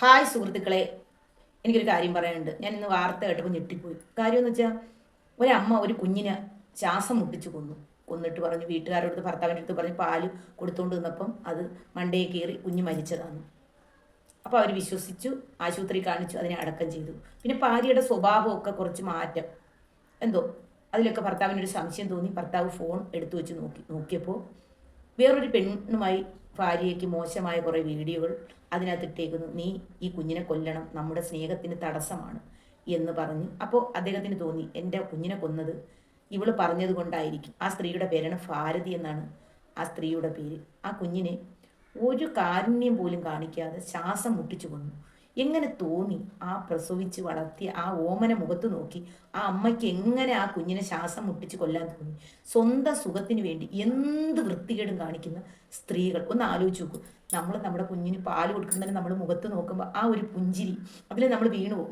Hi സുഹൃത്തുക്കളെ, എനിക്കൊരു കാര്യം പറയാനുണ്ട്. ഞാൻ ഇന്ന് വാർത്ത കേട്ടപ്പോൾ ഞെട്ടിപ്പോയി. കാര്യമെന്ന് വെച്ചാൽ ഒരമ്മ ഒരു കുഞ്ഞിനെ ശ്വാസം മുട്ടിച്ച് കൊന്നിട്ട് പറഞ്ഞു, വീട്ടുകാരോട് ഭർത്താവിൻ്റെ അടുത്ത് പറഞ്ഞ് പാല് കൊടുത്തുകൊണ്ട് നിന്നപ്പം അത് മണ്ടയെ കയറി കുഞ്ഞ് മരിച്ചതാണ്. അപ്പോൾ അവർ വിശ്വസിച്ചു, ആശുപത്രി കാണിച്ചു, അതിനെ അടക്കം ചെയ്തു. പിന്നെ ഭാര്യയുടെ സ്വഭാവമൊക്കെ കുറച്ച് മാറ്റം എന്തോ അതിലൊക്കെ ഭർത്താവിനൊരു സംശയം തോന്നി. ഭർത്താവ് ഫോൺ എടുത്തു വെച്ച് നോക്കിയപ്പോൾ വേറൊരു പെണ്ണുമായി ഭാര്യയ്ക്ക് മോശമായ കുറേ വീഡിയോകൾ അതിനകത്തിട്ടേക്കുന്നു. നീ ഈ കുഞ്ഞിനെ കൊല്ലണം, നമ്മുടെ സ്നേഹത്തിന് തടസ്സമാണ് എന്ന് പറഞ്ഞ്. അപ്പോൾ അദ്ദേഹത്തിന് തോന്നി എൻ്റെ കുഞ്ഞിനെ കൊന്നത് ഇവള് പറഞ്ഞത് കൊണ്ടായിരിക്കും. ആ സ്ത്രീയുടെ പേരാണ് ഭാരതി എന്നാണ് ആ സ്ത്രീയുടെ പേര്. ആ കുഞ്ഞിനെ ഒരു കാരുണ്യം പോലും കാണിക്കാതെ ശ്വാസം മുട്ടിച്ചു കൊന്നു. എങ്ങനെ തോന്നി? ആ പ്രസവിച്ച് വളർത്തിയ ആ ഓമന മുഖത്ത് നോക്കി ആ അമ്മയ്ക്ക് എങ്ങനെ ആ കുഞ്ഞിനെ ശ്വാസം മുട്ടിച്ച് കൊല്ലാൻ തോന്നി? സ്വന്തം സുഖത്തിന് വേണ്ടി എന്ത് വൃത്തികേടും കാണിക്കുന്ന സ്ത്രീകൾ. ഒന്ന് ആലോചിച്ച് നോക്കൂ. നമ്മുടെ കുഞ്ഞിന് പാല് കൊടുക്കുന്നതിന് നമ്മൾ മുഖത്ത് നോക്കുമ്പോൾ ആ ഒരു പുഞ്ചിരി, അതിൽ നമ്മൾ വീണു പോകും.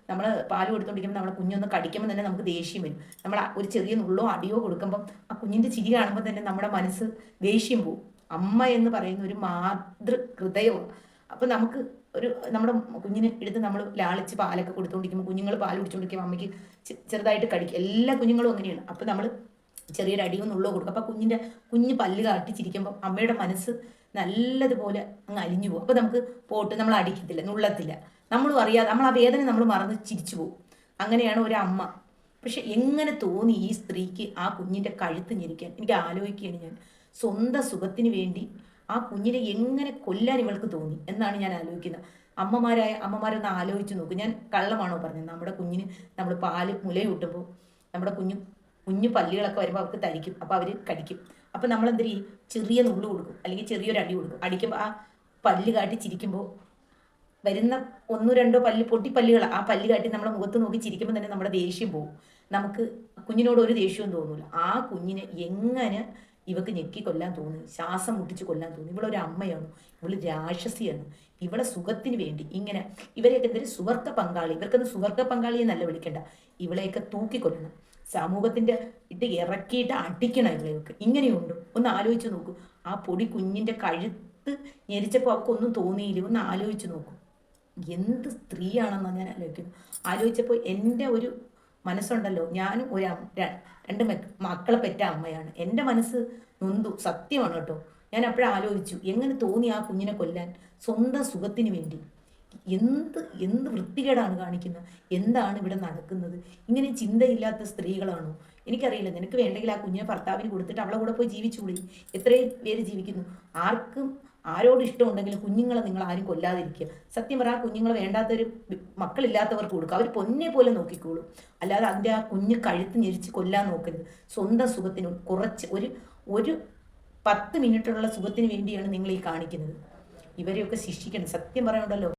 നമ്മൾ പാല് കൊടുത്തുകൊണ്ടിരിക്കുമ്പോൾ നമ്മളെ കുഞ്ഞൊന്ന് കടിക്കുമ്പോൾ തന്നെ നമുക്ക് ദേഷ്യം വരും. നമ്മൾ ഒരു ചെറിയ നുള്ളോ അടിയോ കൊടുക്കുമ്പോൾ ആ കുഞ്ഞിൻ്റെ ചിരി കാണുമ്പോൾ തന്നെ നമ്മുടെ മനസ്സ് ദേഷ്യം പോകും. അമ്മ എന്ന് പറയുന്ന ഒരു മാതൃ ഹൃദയമാണ്. അപ്പം നമുക്ക് നമ്മുടെ കുഞ്ഞിനെ എടുത്ത് നമ്മൾ ലാളിച്ച് പാലൊക്കെ കൊടുത്തുകൊണ്ടിരിക്കുമ്പോൾ, കുഞ്ഞുങ്ങൾ പാൽ കുടിച്ചുകൊണ്ടിരിക്കുമ്പോൾ അമ്മയ്ക്ക് ചെറുതായിട്ട് കടിക്കും. എല്ലാ കുഞ്ഞുങ്ങളും അങ്ങനെയാണ്. അപ്പം നമ്മൾ ചെറിയൊരു അടിയോ നുള്ളോ കൊടുക്കും. അപ്പം കുഞ്ഞ് പല്ല് കാട്ടിച്ചിരിക്കുമ്പോൾ അമ്മയുടെ മനസ്സ് നല്ലതുപോലെ അങ്ങ് അലിഞ്ഞു പോകും. അപ്പോൾ നമുക്ക് പോട്ട് നമ്മൾ അടിക്കത്തില്ല, നുള്ളത്തില്ല. നമ്മളും അറിയാതെ നമ്മൾ ആ വേദന നമ്മൾ മറന്ന് ചിരിച്ചു പോകും. അങ്ങനെയാണ് ഒരമ്മ. പക്ഷെ എങ്ങനെ തോന്നി ഈ സ്ത്രീക്ക് ആ കുഞ്ഞിൻ്റെ കഴുത്ത് ഞെരിക്കാൻ? എനിക്ക് ആലോചിക്കുകയാണ് ഞാൻ. സ്വന്തം സുഖത്തിന് വേണ്ടി ആ കുഞ്ഞിനെ എങ്ങനെ കൊല്ലാൻ ഇവൾക്ക് തോന്നി എന്നാണ് ഞാൻ ആലോചിക്കുന്നത്. അമ്മമാരൊന്ന് ആലോചിച്ച് നോക്കും. ഞാൻ കള്ളമാണോ പറഞ്ഞത്? നമ്മുടെ കുഞ്ഞിന് നമ്മൾ പാല് മുലയൂട്ടുമ്പോൾ നമ്മുടെ കുഞ്ഞു പല്ലുകളൊക്കെ വരുമ്പോൾ അവർക്ക് തരിക്കും. അപ്പോൾ അവർ കടിക്കും. അപ്പോൾ നമ്മൾ എന്ത് ചെയ്യും? ചെറിയ നുള്ളു കൊടുക്കും, അല്ലെങ്കിൽ ചെറിയൊരു അടി കൊടുക്കും. അടിക്കുമ്പോൾ ആ പല്ല് കാട്ടി ചിരിക്കുമ്പോൾ വരുന്ന ഒന്നോ രണ്ടോ പൊട്ടിപ്പല്ലുകൾ ആ പല്ല് കാട്ടി നമ്മളെ മുഖത്ത് നോക്കി ചിരിക്കുമ്പോൾ തന്നെ നമ്മുടെ ദേഷ്യം പോകും. നമുക്ക് കുഞ്ഞിനോട് ഒരു ദേഷ്യവും തോന്നില്ല. ആ കുഞ്ഞിനെ എങ്ങനെ ഇവക്ക് ഞെക്കി കൊല്ലാൻ തോന്നി? ശ്വാസം മുട്ടിച്ച് കൊല്ലാൻ തോന്നി? ഇവളൊരു അമ്മയാണ്, ഇവള് രാക്ഷസിയാണ്. ഇവളെ സുഖത്തിന് വേണ്ടി ഇങ്ങനെ ഇവരെയൊക്കെ എന്തൊരു സുവർഗ പങ്കാളി, ഇവർക്കൊന്ന് സുവർഗ പങ്കാളിയെ നല്ല വിളിക്കണ്ട, ഇവളെയൊക്കെ തൂക്കിക്കൊല്ലണം. സമൂഹത്തിൻ്റെ ഇറക്കിയിട്ട് അടിക്കണം ഇവളെയൊക്കെ. ഇങ്ങനെയുണ്ട്. ഒന്ന് ആലോചിച്ച് നോക്കൂ. ആ പൊടി കുഞ്ഞിൻ്റെ കഴുത്ത് ഞെരിച്ചപ്പോൾ അവൾക്കൊന്നും തോന്നിയില്ല. ഒന്ന് ആലോചിച്ച് നോക്കൂ. എന്ത് സ്ത്രീയാണെന്നാണ് ഞാൻ ആലോചിക്കുന്നത്. ആലോചിച്ചപ്പോൾ എൻ്റെ ഒരു മനസ്സുണ്ടല്ലോ, ഞാനും രണ്ട് മക്കളെ പെറ്റ അമ്മയാണ്. എൻ്റെ മനസ്സ് നൊന്തു. സത്യമാണ് കേട്ടോ. ഞാൻ അപ്പോഴും ആലോചിച്ചു, എങ്ങനെ തോന്നി ആ കുഞ്ഞിനെ കൊല്ലാൻ? സ്വന്തം സുഖത്തിന് വേണ്ടി. എന്ത് വൃത്തികേടാണ് കാണിക്കുന്നത്? എന്താണ് ഇവിടെ നടക്കുന്നത്? ഇങ്ങനെ ചിന്തയില്ലാത്ത സ്ത്രീകളാണോ? എനിക്കറിയില്ല. നിനക്ക് വേണ്ടെങ്കിൽ ആ കുഞ്ഞിനെ ഭർത്താവിന് കൊടുത്തിട്ട് അവളെ കൂടെ പോയി ജീവിച്ചുകൂടി. എത്രയും പേര് ജീവിക്കുന്നു. ആരോട് ഇഷ്ടമുണ്ടെങ്കിലും കുഞ്ഞുങ്ങളെ നിങ്ങൾ ആരും കൊല്ലാതിരിക്കുക. സത്യം പറ, ആ കുഞ്ഞുങ്ങളെ വേണ്ടാത്തൊരു മക്കളില്ലാത്തവർക്ക് കൊടുക്കുക. അവർ പൊന്നെ പോലെ നോക്കിക്കോളും. അല്ലാതെ അതിൻ്റെ ആ കുഞ്ഞ് കഴുത്ത് ഞെരിച്ച് കൊല്ലാൻ നോക്കരുത്. സ്വന്തം സുഖത്തിന് കുറച്ച് ഒരു 10 മിനിറ്റുള്ള സുഖത്തിന് വേണ്ടിയാണ് നിങ്ങൾ ഈ കാണിക്കുന്നത്. ഇവരെയൊക്കെ ശിക്ഷിക്കണം. സത്യം പറയുന്നുണ്ടല്ലോ.